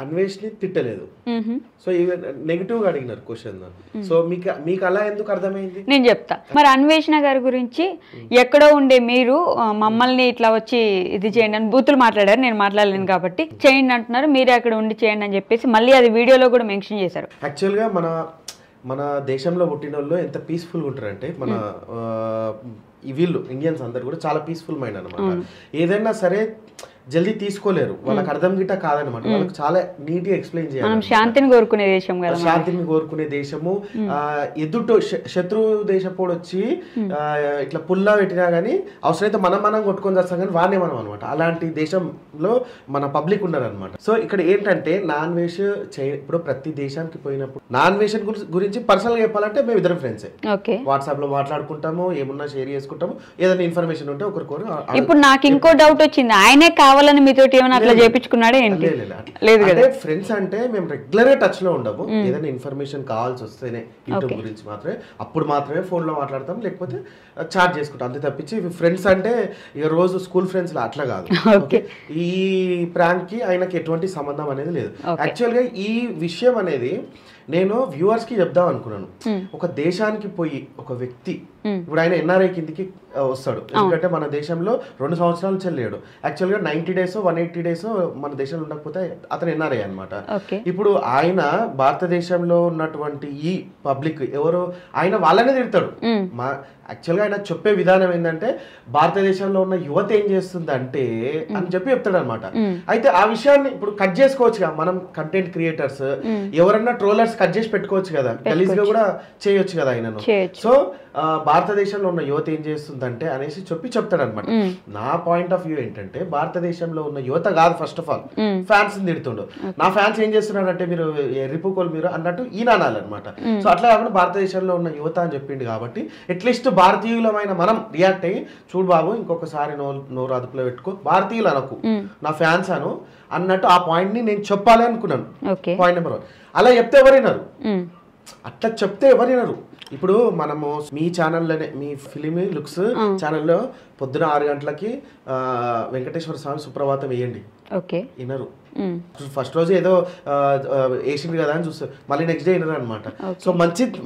అన్వేష్ ని తిట్టలేదు. So even negative గా అడిగినారు క్వశ్చన్. సో మీకు అలా ఎందుకు అర్థమైంది నేను చెప్తా. మరి అన్వేషణ గారి గురించి ఎక్కడో ఉండే మీరు మమ్మల్ని ఇట్లా వచ్చి ఇది చేయండి అని బూతులు మాట్లాడారు, నేను మాట్లాడలేను కాబట్టి చేయండి అంటున్నారు, మీరే అక్కడ ఉండి చేయండి అని చెప్పేసి మళ్ళీ అది వీడియోలో కూడా మెన్షన్ చేశారు. యాక్చువల్ గా మన దేశంలో పుట్టిన వాళ్ళు ఎంత పీస్ఫుల్గా ఉంటారంటే మన వీళ్ళు ఇండియన్స్ అందరు కూడా చాలా పీస్ఫుల్ మైండ్ అనమాట. ఏదైనా సరే జల్దీ తీసుకోలేరు, వాళ్ళకి అర్థం గిట్ట కాదనమాట. వాళ్ళకి చాలా నీట్ గా ఎక్స్ప్లెయిన్ చేయాలి. శాంతిని కోరుకునే దేశం కదా, శాంతిని కోరుకునే దేశము. ఎదుట శత్రు దేశపోడు వచ్చి ఇట్లా పుల్లా పెట్టినా గానీ అవసరమైతే మనం కొట్టుకొని చేస్తాం కానీ వాడినే మనం అనమాట. అలాంటి దేశంలో మన పబ్లిక్ ఉన్నారు అనమాట. సో ఇక్కడ ఏంటంటే నాన్ వెజ్ ఇప్పుడు ప్రతి దేశానికి పోయినప్పుడు నాన్ వెజ్ గురించి పర్సనల్ గా చెప్పాలంటే మేము ఇద్దరం ఫ్రెండ్సే. వాట్సాప్ లో మాట్లాడుకుంటాము, ఏమున్నా షేర్ చేసుకుంటాము, ఏదైనా ఇన్ఫర్మేషన్ ఉంటే ఒకరికొకరు. ఇప్పుడు నాకు ఇంకో డౌట్ వచ్చింది, ఆయనే కావాలని మీతో ఏమైనా అట్లా చేయించుకున్నాడే ఏంటి? లేదు కదా. ఫ్రెండ్స్ అంటే మేము రెగ్యులర్ గా టచ్ లో ఉండము. ఏదైనా ఇన్ఫర్మేషన్ కావాల్సి వస్తేనే యూట్యూబ్ గురించి మాత్రమే ఫోన్ లో మాట్లాడతాం, లేకపోతే చాట్ చేసుకుంటాం, అంతే తప్పించి ఫ్రెండ్స్ అంటే ఇక రోజు స్కూల్ ఫ్రెండ్స్ అట్లా కాదు. ఈ ప్రాంక్ కి ఆయనకి ఎటువంటి సంబంధం అనేది లేదు. యాక్చువల్ గా ఈ విషయం అనేది నేను వ్యూవర్స్ కి చెప్దాం అనుకున్నాను. ఒక దేశానికి పోయి ఒక వ్యక్తి ఇప్పుడు ఆయన ఎన్ఆర్ఐ కిందికి వస్తాడు, ఎందుకంటే మన దేశంలో 2 సంవత్సరాలు చెల్లేడు. యాక్చువల్ గా 90 days 180 days మన దేశంలో ఉండకపోతే అతను ఎన్ఆర్ఐ అనమాట. ఇప్పుడు ఆయన భారతదేశంలో ఉన్నటువంటి ఈ పబ్లిక్ ఎవరు ఆయన వాళ్ళనే తిడతాడు. యాక్చువల్గా ఆయన చెప్పే విధానం ఏంటంటే భారతదేశంలో ఉన్న యువత ఏం చేస్తుంది అంటే అని చెప్పి చెప్తాడు అనమాట. అయితే ఆ విషయాన్ని ఇప్పుడు కట్ చేసుకోవచ్చు, మనం కంటెంట్ క్రియేటర్స్ ఎవరన్నా ట్రోలర్స్ కట్ చేసి పెట్టుకోవచ్చు కదా, గలీజ్ గా కూడా చేయొచ్చు కదా ఆయనను. సో భారతదేశంలో ఉన్న యువత ఏం చేస్తుందంటే అనేసి చెప్తాడు అనమాట. నా పాయింట్ ఆఫ్ వ్యూ ఏంటంటే భారతదేశంలో ఉన్న యువత కాదు, ఫస్ట్ ఆఫ్ ఆల్ ఫ్యాన్స్ తిడుతుండు. నా ఫ్యాన్స్ ఏం చేస్తున్నారంటే మీరు రిపుకోలు మీరు అన్నట్టు ఈయన అనాలన్నమాట. సో అట్లా కాకుండా భారతదేశంలో ఉన్న యువత అని చెప్పిండు కాబట్టి అట్లీస్ట్ భారతీయులమైన మనం రియాక్ట్ అయ్యి చూడు బాబు ఇంకొకసారి నోరు అదుపులో పెట్టుకో, భారతీయులు అనకు, నా ఫ్యాన్స్ అను అన్నట్టు ఆ పాయింట్ ని నేను చెప్పాలి అనుకున్నాను. Point number 1. అలా చెప్తే ఎవరైనారు, అట్లా చెప్తే ఎవరైనారు. ఇప్పుడు మనము మీ ఛానల్లోనే మీ ఫిలిమి లుక్స్ ఛానల్లో పొద్దున 6 గంటలకి వెంకటేశ్వర స్వామి సుప్రభాతం వేయండి, వినరు. ఫస్ట్ రోజు ఏదో వేసింది కదా అని చూస్తారు, మళ్ళీ నెక్స్ట్ డే వినరు అనమాట. సో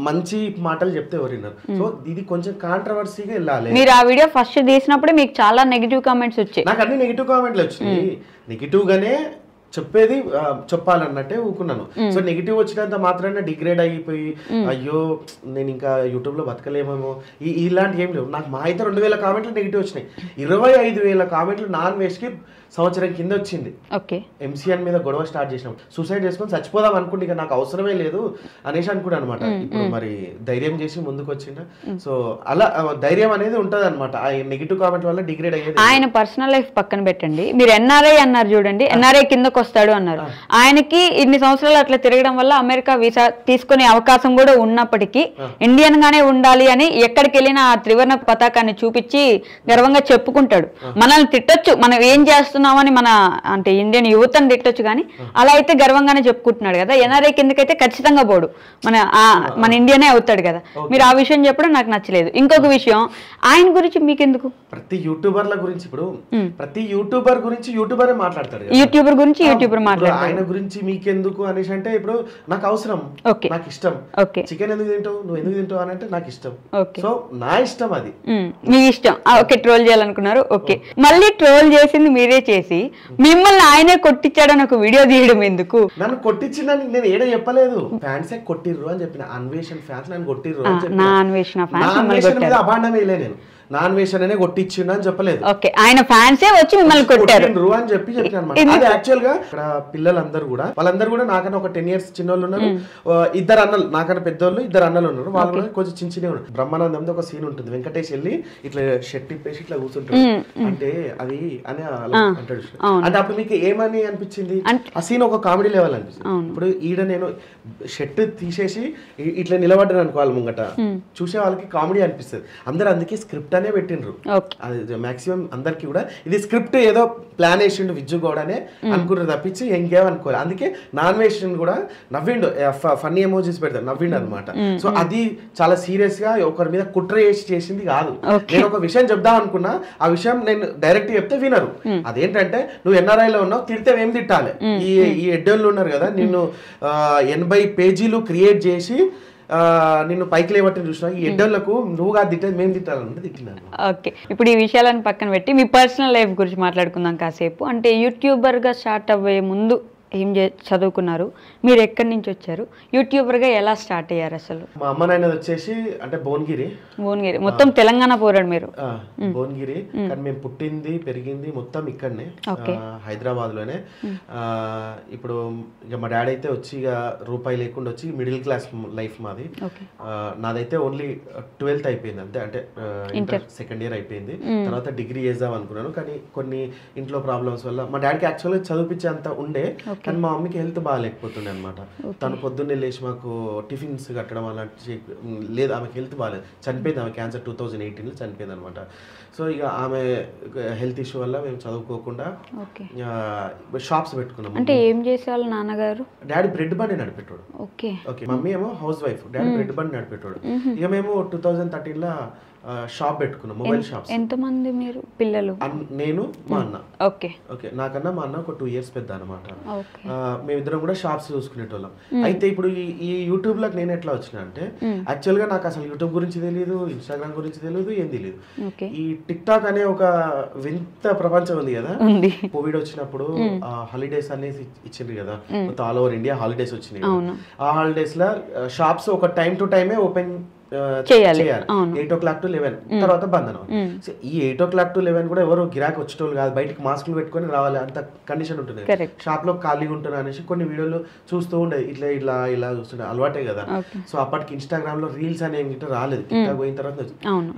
మంచి మాటలు చెప్తే ఎవరు వినరు. సో ఇది కొంచెం కాంట్రవర్సీగా వెళ్ళాలి. మీరు ఆ వీడియో ఫస్ట్ తీసినప్పుడు మీకు చాలా నెగిటివ్ కామెంట్స్ వచ్చాయి. నాకు అన్ని నెగిటివ్ కామెంట్లు వచ్చినాయి. నెగిటివ్ గానే చెప్పేది చెప్పాలన్నట్టే ఊకున్నాను. సో నెగిటివ్ వచ్చినంత మాత్రాన డిగ్రేడ్ అయిపోయి అయ్యో నేను ఇంకా యూట్యూబ్ లో బతకలేమేమో ఇలాంటి ఏం లేవు. నాకు మా అయితే 2000 కామెంట్లు నెగిటివ్ వచ్చినాయి. 25,000 కామెంట్లు నాన్ వెజ్ కి సంవత్సరం కింద వచ్చింది. ఎంసీఎన్ మీద గొడవ స్టార్ట్ చేసినాం, సూసైడ్ చేసుకొని చచ్చిపోదాం అనుకుంటే ఇక నాకు అవసరమే లేదు అనేసి అనుకున్నాను అనమాట. ఇప్పుడు మరి ధైర్యం చేసి ముందుకు వచ్చిండ. సో అలా ధైర్యం అనేది ఉంటది అనమాట. ఆ నెగిటివ్ కామెంట్ వల్ల డిగ్రేడ్ అయ్యేది. ఆయన పర్సనల్ లైఫ్ పక్కన పెట్టండి, మీరు ఎన్ఆర్ఐ అన్నారు చూడండి, ఎన్ఆర్ఐ కిందకు వస్తాడు అన్నారు. ఆయనకి ఇన్ని సంవత్సరాలు అట్లా తిరగడం వల్ల అమెరికా వీసా తీసుకునే అవకాశం కూడా ఉన్నప్పటికీ ఇండియన్ గానే ఉండాలి అని ఎక్కడికి వెళ్ళినా ఆ త్రివర్ణ పతాకాన్ని చూపించి గర్వంగా చెప్పుకుంటాడు. మనల్ని తిట్టొచ్చు, మనం ఏం చేస్తున్నామని మన అంటే ఇండియన్ యువతను తిట్టొచ్చు, కానీ అలా అయితే గర్వంగానే చెప్పుకుంటున్నాడు కదా. ఎన్ఆర్ఐ కిందకైతే ఖచ్చితంగా పోడు, మన ఇండియనే అవుతాడు కదా. మీరు ఆ విషయం చెప్పడం నాకు నచ్చలేదు. ఇంకొక విషయం, ఆయన గురించి మీకెందుకు? ప్రతి యూట్యూబర్ల గురించి ఇప్పుడు ప్రతి యూట్యూబర్ గురించి యూట్యూబరే మాట్లాడతాడు, యూట్యూబర్ గురించి యూట్యూబర్ మాట్లాడతాడు. ఆయన గురించి మీకెందుకు అనేసి అంటే ఇప్పుడు నాకు అవసరం, నాకు ఇష్టం. చికెన్ ఎందుకు తింటావు, నువ్వు ఎందుకు తింటావు అని అంటే నాకు ఇష్టం. సో నా ఇష్టం, అది మీ ఇష్టం. ఓకే, ట్రోల్ చేయాలనుకున్నారు. ఓకే, మళ్ళీ ట్రోల్ చేసింది మీరే చేసి మిమ్మల్ని ఆయనే కొట్టించాడని ఒక వీడియో తీయడం ఎందుకు? నన్ను కొట్టించిందని నేను ఏదో చెప్పలేదు. ఫ్యాన్సే కొట్టిర్రు అని చెప్పిన, అన్వేషణ ఫ్యాన్స్ నన్ను కొట్టిర్రు అని చెప్పిన. నా అన్వేషణ ఫ్యాన్స్ అభాండం వేయలే, నేను నాన్ వేషన్ అనే కొట్టించిండు అని చెప్పలేదు. ఆయన ఫ్యాన్సే వచ్చి మిమ్మల్ని కొట్టారు అని చెప్పి చెప్పిన. అది యాక్చువల్ గా ఇక్కడ పిల్లలందరూ కూడా వాళ్ళందరూ కూడా నాకన్నా ఒక 10 years చిన్నోళ్ళు ఉన్నారు, 2 అన్నలు నాకన్నా పెద్దోళ్ళు 2 అన్నలు ఉన్నారు. వాళ్ళు కూడా కొంచెం చిన్న ఉన్నారు. బ్రహ్మానందంతో ఒక సీన్ ఉంటుంది, వెంకటేష్ వెళ్ళి ఇట్లా షర్ట్ ఇప్పేసి ఇట్లా కూర్చుంటాడు అంటే అది అని అంటాడు. అంటే అప్పుడు మీకు ఏమని అనిపించింది? ఆ సీన్ ఒక కామెడీ లెవెల్ అనిపిస్తుంది. ఇప్పుడు ఈడ నేను షర్ట్ తీసేసి ఇట్లా నిలబడ్డాను అనుకో, వాళ్ళ ముంగట చూసే వాళ్ళకి కామెడీ అనిపిస్తుంది. అందరూ అందుకే స్క్రిప్ట్ ఇట్లానే పెట్టిండ్రు. ఓకే. అది మాక్సిమం అందరికి కూడా ఇది స్క్రిప్ట్ ఏదో ప్లాన్ వేసిండు విజ్జు గౌడనే అనుకున్నారు తప్పించి ఇంకేమనుకోలేదు. అందుకే నాన్ వేషన్ కూడా నవ్విండు, ఫన్నీ ఎమోజీస్ పెడతాడు, నవ్విండు అనమాట. సో అది చాలా సీరియస్ గా ఒకరి మీద కుట్ర చేసింది కాదు. నేను ఒక విషయం చెప్దాం అనుకున్నా, ఆ విషయం నేను డైరెక్ట్ చెప్తే వినరు. అదేంటంటే నువ్వు NRI లో ఉన్నావు, తిడితే ఏం తిట్టాలి? ఈ ఎడ్డోళ్ళు ఉన్నారు కదా, నిన్ను 80 పేజీలు క్రియేట్ చేసి నిన్ను పైకి లేవట్టు చూసినా, ఈ ఎడ్డోళ్లకు నువ్వుగా తిట్టే మేము తిట్టాలంటే తిట్టినాను. ఓకే, ఇప్పుడు ఈ విషయాలను పక్కన పెట్టి మీ పర్సనల్ లైఫ్ గురించి మాట్లాడుకుందాం కాసేపు. అంటే యూట్యూబర్గా స్టార్ట్ అవ్వే ముందు ఏం చదువుకున్నారు, మీరు ఎక్కడి నుంచి వచ్చారు, యూట్యూబర్గా ఎలా స్టార్ట్ అయ్యారు అసలు? మా అమ్మ నాయన వచ్చేసి అంటే భువనగిరి, మొత్తం తెలంగాణ పోరాడు మీరు? భువనగిరి, కానీ మేము పుట్టింది పెరిగింది మొత్తం ఇక్కడనే, హైదరాబాద్ లోనే. ఇప్పుడు ఇక మా డాడీ అయితే వచ్చి ఇక రూపాయి లేకుండా వచ్చి మిడిల్ క్లాస్ లైఫ్ మాది. నాదైతే ఓన్లీ 12th అయిపోయింది అంతే, అంటే ఇంటర్ సెకండ్ ఇయర్ అయిపోయింది. తర్వాత డిగ్రీ చేద్దాం అనుకున్నాను, కానీ కొన్ని ఇంట్లో ప్రాబ్లమ్స్ వల్ల మా డాడీకి యాక్చువల్గా చదివించే అంత ఉండే, కానీ మా మమ్మీకి హెల్త్ బాగాలేకపోతుండే అనమాట. తను పొద్దున్నే లేచి మాకు టిఫిన్స్ కట్టడం అలాంటి లేదు, ఆమెకి హెల్త్ బాగాలేదు, చనిపోయింది. ఆమె క్యాన్సర్ 2018లో చనిపోయింది అనమాట. సో ఇక ఆమె హెల్త్ ఇష్యూ వల్ల మేము చదువుకోకుండా షాప్స్ పెట్టుకున్నాం. అంటే ఏం చేసేవాళ్ళు నాన్నగారు? డాడీ బ్రెడ్ బండి నడిపెట్టాడు. ఓకే, మమ్మీ ఏమో హౌస్ వైఫ్, డాడీ బ్రెడ్ బండి నడిపెట్టాడు. ఇక మేము 2013లో షాప్ పెట్టుకున్నాం, మొబైల్ షాప్. ఎంతమంది మీరు పిల్లలు? నేను మా అన్న. ఓకే, నాకన్నా మా అన్న ఒక 2 years పెద్ద అనమాట. మేమిద్దరం కూడా షాప్స్ చూసుకునేటోళ్ళం. అయితే ఇప్పుడు ఈ యూట్యూబ్ లోకి నేను ఎట్లా వచ్చినా అంటే, యాక్చువల్ గా నాకు అసలు యూట్యూబ్ గురించి తెలియదు, ఇన్స్టాగ్రామ్ గురించి తెలియదు, ఏం తెలియదు. ఈ టిక్ టాక్ అనే ఒక వింత ప్రపంచం ఉంది కదా, కోవిడ్ వచ్చినప్పుడు హాలిడేస్ అనేది ఇచ్చిండ్రు కదా, మొత్తం ఆల్ ఓవర్ ఇండియా హాలిడేస్ వచ్చినాయి. ఆ హాలిడేస్ లో షాప్స్ ఒక టైం టు టైమే ఓపెన్ చేయాలి, 8 o'clock to 11 తర్వాత బంద్ అన్నమాట. ఈ 8 o'clock to 11 కూడా ఎవరు గిరాకీ వచ్చేటోళ్ళు కాదు, బయటకు మాస్కులు పెట్టుకొని రావాలి అంత కండిషన్ ఉంటుంది. షాప్ లో ఖాళీగా ఉంటున్నా అనేసి కొన్ని వీడియోలు చూస్తూ ఉండేది, ఇట్లా ఇలా ఇలా చూస్తుండే, అలవాటే కదా. సో అప్పటికి ఇన్స్టాగ్రామ్ లో రీల్స్ అనేవి రాలేదు, టిక్టాక్ పోయిన తర్వాత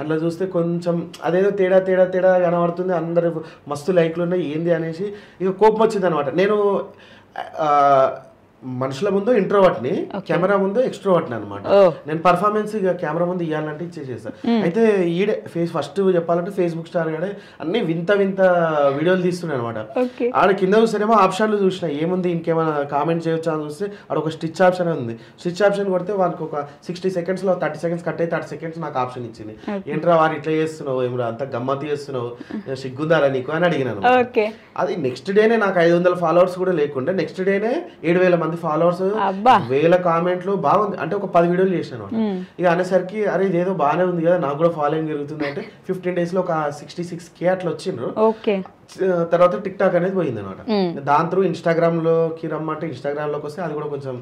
అట్లా చూస్తే కొంచెం అదేదో తేడా తేడా తేడా కనబడుతుంది, అందరు మస్తు లైక్లు ఉన్నాయి, ఏంది అనేసి ఇక కోపం వచ్చింది అనమాట. నేను మనుషుల ముందు ఇంట్రోవర్ట్ని, కెమెరా ముందు ఎక్స్ట్రోవర్ట్ని అనమాట. నేను పర్ఫార్మెన్స్ ఇక కెమెరా ముందు ఇవ్వాలంటే ఇచ్చేసేస్తా. అయితే ఈడే ఫస్ట్ చెప్పాలంటే ఫేస్బుక్ స్టార్ గాడే అన్ని వింత వింత వీడియోలు తీస్తున్నాయి అనమాట. ఆడ కింద చూస్తేనేమో ఆప్షన్లు చూసిన, ఏముంది ఇంకేమైనా కామెంట్ చేయొచ్చా అని చూస్తే ఆడ ఒక స్టిచ్ ఆప్షన్ ఉంది. స్టిచ్ ఆప్షన్ కొడితే వాళ్ళకి ఒక 60 seconds లో 30 seconds కట్ అయితే 30 seconds నాకు ఆప్షన్ ఇచ్చింది. ఏంట్రా వారు ఇట్లా చేస్తున్నావు, ఏమరా అంత గమ్మతి చేస్తున్నావు, సిగ్గుందారా నీకు అని అడిగినాను. అది నెక్స్ట్ డేనే నాకు 500 followers కూడా లేకుండా నెక్స్ట్ డేనే 7,000 మంది ఫాలోవర్స్, 1000 కామెంట్లు, బాగుంది. అంటే ఒక 10 వీడియోలు చేసాను. ఇక అనేసరికి అరే ఇదేదో బాగానే ఉంది కదా, నాకు కూడా ఫాలోయింగ్ జరుగుతుంది అంటే 15 days లో ఒక 66K అట్లా వచ్చిండ్రు. తర్వాత టిక్ టాక్ అనేది పోయింది అనమాట. దాని త్రూ ఇన్స్టాగ్రామ్ లోకి రమ్మంటే ఇన్స్టాగ్రామ్ లోకి వస్తే అది కూడా కొంచెం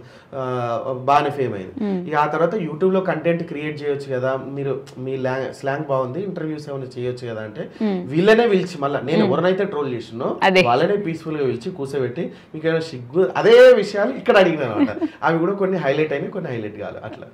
బాగానే ఫేమ్ అయింది. ఇక ఆ తర్వాత యూట్యూబ్ లో కంటెంట్ క్రియేట్ చేయొచ్చు కదా, మీరు మీ స్లాంగ్ బాగుంది, ఇంటర్వ్యూస్ ఏమైనా చేయొచ్చు కదా అంటే వీళ్ళనే పిలిచి, మళ్ళీ నేను ఎవరినైతే ట్రోల్ చేసినో వాళ్ళనే పీస్ఫుల్ గా పిలిచి కూర్చోబెట్టి మీకు ఏమైనా సిగ్గు అదే విషయాలు ఇక్కడ అడిగిన అనమాట. అవి కూడా కొన్ని హైలైట్ అయినాయి, కొన్ని హైలైట్ కాదు అట్లా.